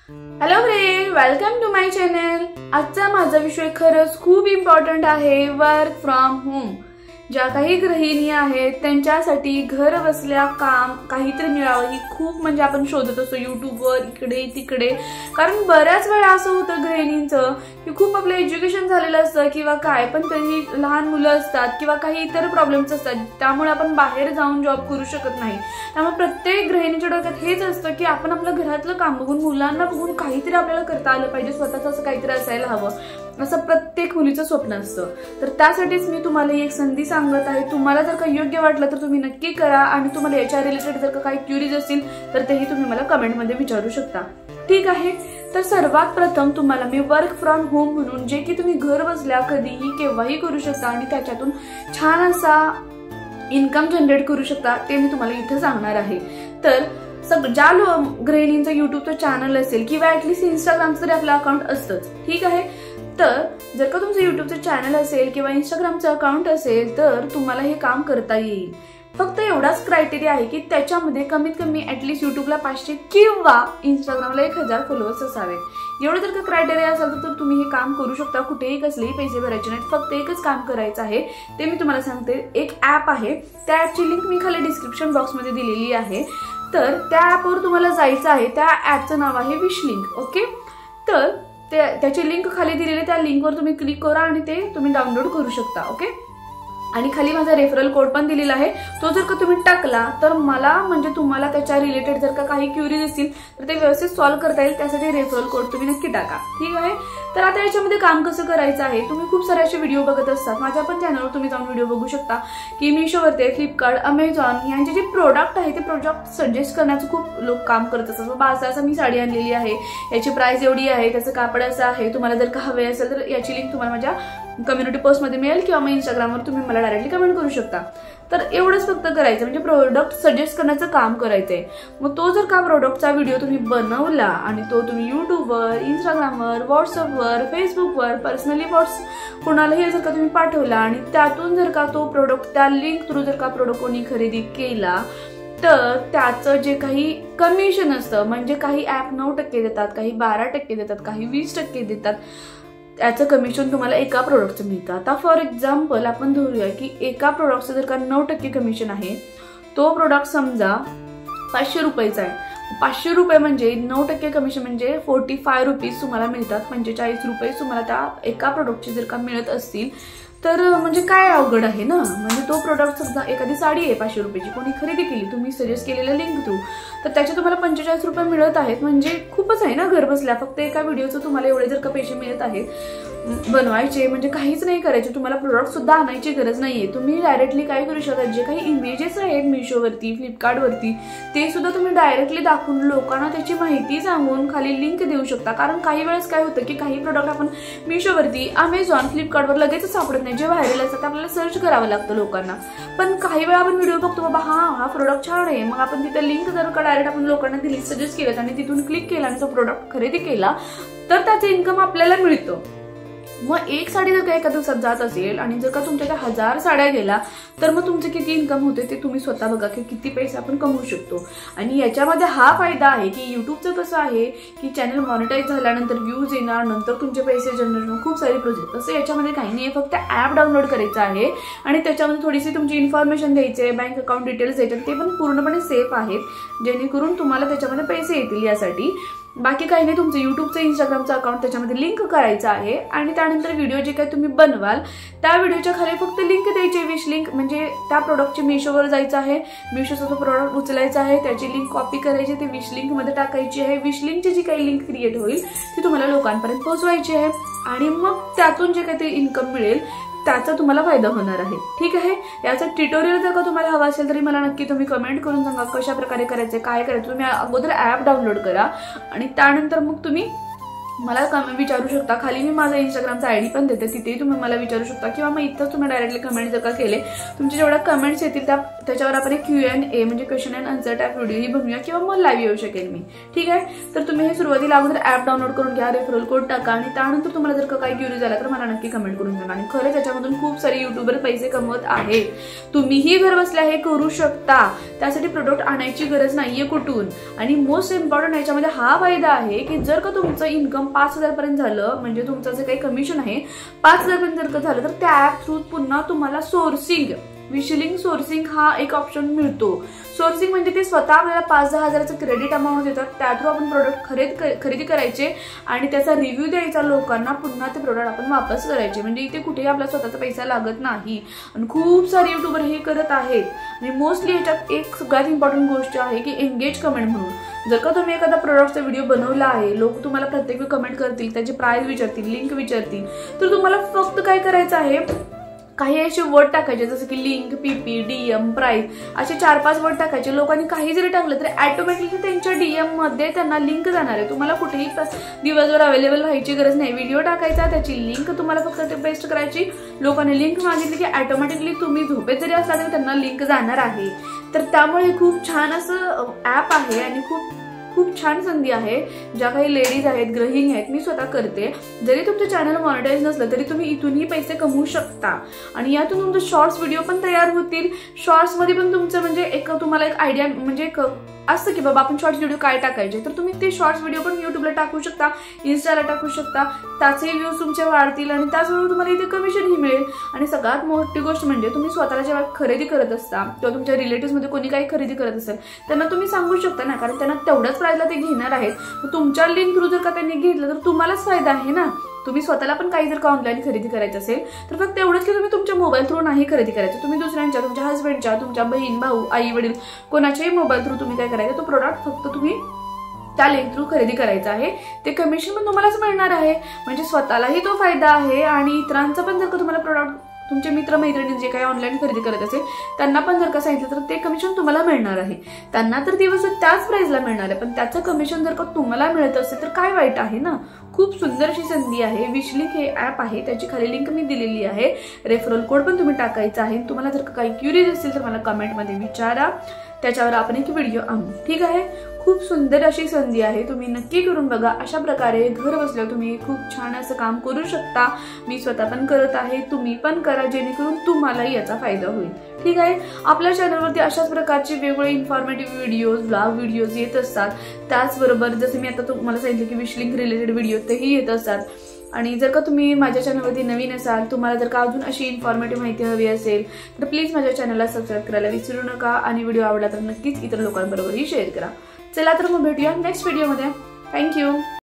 Hello friend, welcome to my channel. आजचा माझा विषय खरंच खूप इम्पॉर्टंट आहे, वर्क फ्रॉम होम। ज्या काही गृहिणी आहेत त्यांच्यासाठी घर बसल्या काम काहीतरी मिळावं ही खूप म्हणजे आपण शोधत असतो युट्यूबवर, इकडे तिकडे। कारण बऱ्याच वेळा असं होतं गृहिणींचं की खूप आपलं एज्युकेशन झालेलं असतं किंवा काय, पण तरी लहान मुलं असतात किंवा काही इतर प्रॉब्लेम्स असतात, त्यामुळे आपण बाहेर जाऊन जॉब करू शकत नाही। त्यामुळे प्रत्येक गृहिणीच्या डोक्यात हेच असतं की आपण आपलं घरातलं काम बघून, मुलांना बघून काहीतरी आपल्याला करता आलं पाहिजे, स्वतःच असं काहीतरी असायला हवं, असं प्रत्येक मुलीचं स्वप्न असतं। तर त्यासाठीच मी तुम्हाला एक संधी सांगत आहे। तुम्हाला जर का योग्य वाटलं तर तुम्ही नक्की करा, आणि तुम्हाला याच्या रिलेटेड जर का काही क्युरीज असतील तर तेही तुम्ही मला कमेंटमध्ये विचारू शकता, ठीक आहे। तर सर्वात प्रथम तुम्हाला मी वर्क फ्रॉम होम म्हणून जे की तुम्ही घर बसल्या कधीही केव्हाही करू शकता आणि त्याच्यातून छान असा इन्कम जनरेट करू शकता ते मी तुम्हाला इथे सांगणार आहे। तर ज्या गृहिणींचं युट्यूबचं चॅनल असेल किंवा ऍटलीस्ट इंस्टाग्रामचं तरी आपलं अकाउंट असतंच, ठीक आहे। तर जर का तुमचं युट्यूबचं चॅनल असेल किंवा इंस्टाग्रामचं अकाउंट असेल तर तुम्हाला हे काम करता येईल। फक्त एवढाच क्रायटेरिया आहे की त्याच्यामध्ये कमीत कमी ऍटलीस्ट युट्यूबला 500 किंवा इंस्टाग्रामला 1000 फॉलोअर्स असावेत। एवढं जर का क्रायटेरिया असेल तर तुम्ही हे काम करू शकता, कुठेही कसलेही पैसे भरायचे नाहीत, फक्त एकच काम करायचं आहे, ते मी तुम्हाला सांगते। एक ऍप आहे, त्या ऍपची लिंक मी खाली डिस्क्रिप्शन बॉक्समध्ये दिलेली आहे। तर त्या ऍपवर तुम्हाला जायचं आहे, त्या ऍपचं नाव आहे विशलिंक, ओके। तर त्याची लिंक खाली दिलेली, त्या लिंकवर तुम्ही क्लिक करा आणि ते तुम्ही डाउनलोड करू शकता, ओके। आणि खाली माझा रेफरल कोड पण दिलेला आहे, तो जर का तुम्ही टाकला तर मला म्हणजे तुम्हाला त्याच्या रिलेटेड जर का काही क्युरीज असतील तर ते व्यवस्थित सॉल्व्ह करता येईल, त्यासाठी रेफरल कोड तुम्ही नक्की टाका, ठीक आहे। तर आता याच्यामध्ये काम कसं करायचं आहे, तुम्ही खूप सारे असे व्हिडिओ बघत असतात, माझ्या पण चॅनलवर तुम्ही जाऊन व्हिडिओ बघू शकता की मिशोवरती, फ्लिपकार्ट, अमेझॉन यांचे जे प्रोडक्ट आहे ते प्रोडक्ट सजेस्ट करण्याचं खूप लोक काम करत असतात। बाबा असं मी साडी आणलेली आहे, याची प्राइस एवढी आहे, त्याचं कापड असं आहे, तुम्हाला जर का हवे असेल तर याची लिंक तुम्हाला माझ्या कम्युनिटी पोस्टमध्ये मिळेल किंवा मग इंस्टाग्रामवर तुम्ही मला डायरेक्टली कमेंट करू शकता। तर एवढंच फक्त करायचं, म्हणजे प्रोडक्ट सजेस्ट करण्याचं काम करायचंय। मग तो जर का प्रोडक्टचा व्हिडिओ तुम्ही बनवला आणि तो तुम्ही युट्यूबवर, इंस्टाग्रामवर, व्हॉट्सअपवर, फेसबुकवर, पर्सनली कोणालाही जर का तुम्ही पाठवला आणि त्यातून जर का तो प्रोडक्ट त्या लिंक थ्रू जर का प्रोडक्ट कोणी खरेदी केला तर त्याचं जे काही कमिशन असतं, म्हणजे काही ऍप 9% देतात, काही 12% देतात, काही 20% देतात, त्याचं कमिशन तुम्हाला एका प्रोडक्टचं मिळतं। आता फॉर एक्झाम्पल आपण धरूया की एका प्रोडक्टचं जर का 9% कमिशन आहे, तो प्रोडक्ट समजा 500 रुपयाचा आहे, 500 रुपये म्हणजे 9% कमिशन म्हणजे 45 रुपीज तुम्हाला मिळतात, 45 रुपये तुम्हाला त्या एका प्रोडक्टचे जर का मिळत असतील तर म्हणजे काय अवघड आहे ना। म्हणजे तो प्रोडक्ट समजा एखादी साडी आहे 500 रुपयाची, कोणी खरेदी केली तुम्ही सजेस्ट केलेल्या लिंक थ्रू, तर त्याचे तुम्हाला 45 रुपये मिळत आहेत, म्हणजे खूपच आहे ना घर बसल्या। फक्त एका व्हिडिओचं तुम्हाला एवढे जर का पैसे मिळत आहेत बनवायचे, म्हणजे काहीच नाही करायचे, तुम्हाला प्रोडक्ट सुद्धा आणायची गरज नाहीये। तुम्ही डायरेक्टली काय करू शकता, जे काही इमेजेस आहेत मिशोवरती, फ्लिपकार्टवरती, ते सुद्धा तुम्ही डायरेक्टली दाखवून लोकांना त्याची माहिती सांगून खाली लिंक देऊ शकता। कारण काही वेळेस काय होतं की काही प्रोडक्ट आपण मिशोवरती, अमेझॉन, फ्लिपकार्टवर लगेच सापडत नाही, जे व्हायरल असतात आपल्याला सर्च करावं लागतं लोकांना। पण काही वेळा आपण व्हिडिओ बघतो, बाबा हा प्रोडक्ट छान आहे, मग आपण तिथे लिंक जर का डायरेक्ट आपण लोकांना दिली, सजेस्ट केलं आणि तिथून क्लिक केला आणि तो प्रोडक्ट खरेदी केला तर त्याचं इन्कम आपल्याला मिळतं। मग एक साडी जर का एका दिवसात जात असेल आणि जर का तुमच्या 1000 साड्या गेला तर मग तुमचे किती इन्कम होते ते तुम्ही स्वतः बघा की किती पैसे आपण कमवू शकतो। आणि याच्यामध्ये हा फायदा आहे की युट्यूबचं कसं आहे की चॅनल मॉनिटाईज झाल्यानंतर व्ह्यूज येणार, नंतर तुमचे पैसे जनरेट, खूप सारे प्रोजेक्ट, तसं याच्यामध्ये काही नाही, फक्त ऍप डाउनलोड करायचं आहे आणि त्याच्यामध्ये थोडीशी तुमची इन्फॉर्मेशन द्यायची आहे, बँक अकाउंट डिटेल्स द्यायचे, ते पण पूर्णपणे सेफ आहेत जेणेकरून तुम्हाला त्याच्यामध्ये पैसे येतील यासाठी। बाकी काही नाही, तुमचं युट्यूबचं, इंस्टाग्रामचं अकाउंट त्याच्यामध्ये लिंक करायचं आहे आणि त्यानंतर व्हिडिओ जे काही तुम्ही बनवाल त्या व्हिडिओच्या खाली फक्त लिंक द्यायची, विश लिंक, म्हणजे त्या प्रोडक्टची मिशोवर जायचं आहे, मिशोचा तो प्रोडक्ट उचलायचा आहे, त्याची लिंक कॉपी करायची, ती विश लिंक मध्ये टाकायची आहे, विश लिंकची जी काही लिंक क्रिएट होईल ती तुम्हाला लोकांपर्यंत पोहोचवायची आहे आणि मग त्यातून जे काही ते इन्कम मिळेल त्याचा तुम्हाला फायदा होणार आहे, ठीक आहे। याचं ट्युटोरियल जर का तुम्हाला हवं असेल तरी मला नक्की तुम्ही कमेंट करून सांगा कशा प्रकारे करायचं, काय करायचं। तुम्ही अगोदर ऍप डाउनलोड करा आणि त्यानंतर मग तुम्ही मला विचारू शकता. खाली मी माझा इंस्टाग्रामचा आयडी पण देते, तिथेही तुम्ही मला विचारू शकता किंवा मग इथंच तुम्ही डायरेक्टली कमेंट जर का केले, तुमचे जेवढ्या कमेंट्स येतील त्याच्यावर आपण एक Q&A म्हणजे क्वेश्चन अँड आन्सर टाईप व्हिडिओही बनवूया किंवा मग लाईव्ह येऊ शकेल मी. ठीक आहे. तर तुम्ही हे सुरुवातीला अगोदर ऍप डाउनलोड करून घ्या, रेफरल कोड टाका आणि त्यानंतर तुम्हाला जर का काही क्युरी झाला तर मला नक्की कमेंट करून सांगा. आणि खरंच त्याच्यामधून खूप सारे युट्यूबर पैसे कमवत आहेत. तुम्हीही घर बसल्या हे करू शकता. त्यासाठी प्रोडक्ट आणायची गरज नाहीये कुठून. आणि मोस्ट इम्पॉर्टंट याच्यामध्ये हा फायदा आहे की जर का तुमचं इन्कम 5,000 पर्यंत झालं, म्हणजे तुमचं जे काही कमिशन आहे 5,000 पर्यंत जर का झालं, तर त्या ऍप थ्रू पुन्हा तुम्हाला सोर्सिंग, विशलिंग सोर्सिंग हा एक ऑप्शन मिळतो. सोर्सिंग म्हणजे ते स्वतः आपल्याला 5-10 हजाराचं क्रेडिट अमाऊंट देतात, त्या थ्रू आपण प्रोडक्ट खरेदी करायचे आणि त्याचा रिव्ह्यू द्यायचा लोकांना, पुन्हा ते प्रोडक्ट आपण वापस करायचे. म्हणजे इथे कुठेही आपला स्वतःचा पैसा लागत नाही. आणि खूप सारे युट्यूबर हे करत आहेत. आणि मोस्टली ह्याच्यात एक सगळ्यात इम्पॉर्टंट गोष्ट आहे की एंगेज कमेंट म्हणून. जर का तुम्ही एखादा प्रोडक्टचा व्हिडिओ बनवला आहे, लोक तुम्हाला प्रत्येक वेळी कमेंट करतील, त्याची प्राइस विचारतील, लिंक विचारतील, तर तुम्हाला फक्त काय करायचं आहे, काही असे वर्ड टाकायचे जसं की लिंक, PP, DM, प्राइस, असे 4-5 वर्ड टाकायचे. लोकांनी काही जरी टाकलं तरी ऑटोमॅटिकली त्यांच्या DM मध्ये त्यांना लिंक जाणार आहे. तुम्हाला कुठेही दिवसभर अवेलेबल राहायची गरज नाही. व्हिडिओ टाकायचा, त्याची लिंक तुम्हाला फक्त पेस्ट करायची. लोकांनी लिंक मागितली की ऑटोमॅटिकली तुम्ही झोपेत जरी असला तरी त्यांना लिंक जाणार आहे. तर त्यामुळे खूप छान असं ऍप आहे आणि खूप छान संधी आहे. ज्या काही लेडीज आहेत, गृहिणी आहेत, मी स्वतः करते. जरी तुमचं चॅनल मॉनिटाईज नसलं तरी तुम्ही इथूनही पैसे कमवू शकता. आणि यातून तुमचे शॉर्ट्स व्हिडिओ पण तयार होतील. शॉर्ट्स मध्ये पण तुमचं म्हणजे तुम्हाला एक आयडिया म्हणजे असतं की बाबा आपण शॉर्ट्स व्हिडिओ काय टाकायचे, तर तुम्ही ते शॉर्ट्स व्हिडिओ पण युट्यूबला टाकू शकता, इन्स्टाला टाकू शकता. त्याचे व्ह्यूज तुमचे वाढतील आणि त्याचबरोबर तुम्हाला इथे कमिशनही मिळेल. आणि सगळ्यात मोठी गोष्ट म्हणजे तुम्ही स्वतःला जेव्हा खरेदी करत असता किंवा तुमच्या रिलेटिव्ह मध्ये कोणी काही खरेदी करत असेल त्यांना तुम्ही सांगू शकता ना, कारण त्यांना तेवढ्याच प्राइसला ते घेणार आहेत. तुमच्या लिंक थ्रू जर का त्यांनी घेतलं तर तुम्हालाच फायदा आहे ना. तुम्ही स्वतःला पण काही जर का ऑनलाईन खरेदी करायचं असेल तर फक्त एवढंच की तुम्ही तुमच्या मोबाईल थ्रू नाही खरेदी करायचं. तुम्ही दुसऱ्यांच्या, तुमच्या हस्बंडच्या, तुमच्या बहीण, भाऊ, आई वडील कोणाच्याही मोबाईल थ्रू तुम्ही काय करायचं, तो प्रोडक्ट फक्त तुम्ही त्या लिंक थ्रू खरेदी करायचं आहे. ते कमिशन पण तुम्हालाच मिळणार आहे. म्हणजे स्वतःलाही तो फायदा आहे आणि इतरांचा पण जर का तुम्हाला प्रोडक्ट तुमचे मित्रमैत्रिणी जे काही ऑनलाईन खरेदी करत असेल त्यांना पण जर का सांगितलं तर ते कमिशन तुम्हाला मिळणार आहे. त्यांना तर दिवस त्याच प्राइसला मिळणार आहे, पण त्याचं कमिशन जर का तुम्हाला मिळत असेल तर काय वाईट आहे ना. खूप सुंदर अशी संधी आहे. विशलिंक हे ऍप आहे, त्याची खाली लिंक मी दिलेली आहे. रेफरल कोड पण तुम्ही टाकायचा आहे. तुम्हाला जर का काही क्युरीज असतील तर मला कमेंटमध्ये विचारा, त्याच्यावर आपण एक व्हिडिओ आणू. ठीक आहे. खूप सुंदर अशी संधी आहे, तुम्ही नक्की करून बघा. अशा प्रकारे घर बसल्या तुम्ही खूप छान असं काम करू शकता. मी स्वतः पण करत आहे, तुम्ही पण करा, जेणेकरून तुम्हालाही याचा फायदा होईल. ठीक आहे. आपल्या चॅनलवरती अशाच प्रकारचे वेगवेगळे इन्फॉर्मेटिव्ह व्हिडिओज, ब्लॉग व्हिडिओज येत असतात. त्याचबरोबर जसं मी आता तुम्हाला सांगितलं की विशलिंक रिलेटेड व्हिडिओ तेही येत असतात. आणि जर का तुम्ही माझ्या चॅनलवरती नवीन असाल, तुम्हाला जर का अजून अशी इन्फॉर्मेटिव्ह माहिती हवी असेल तर प्लीज माझ्या चॅनलला सबस्क्राईब करायला विसरू नका. आणि व्हिडिओ आवडला तर नक्कीच इतर लोकांबरोबरही शेअर करा. चला तर मग भेटूया नेक्स्ट व्हिडिओमध्ये. थँक्यू.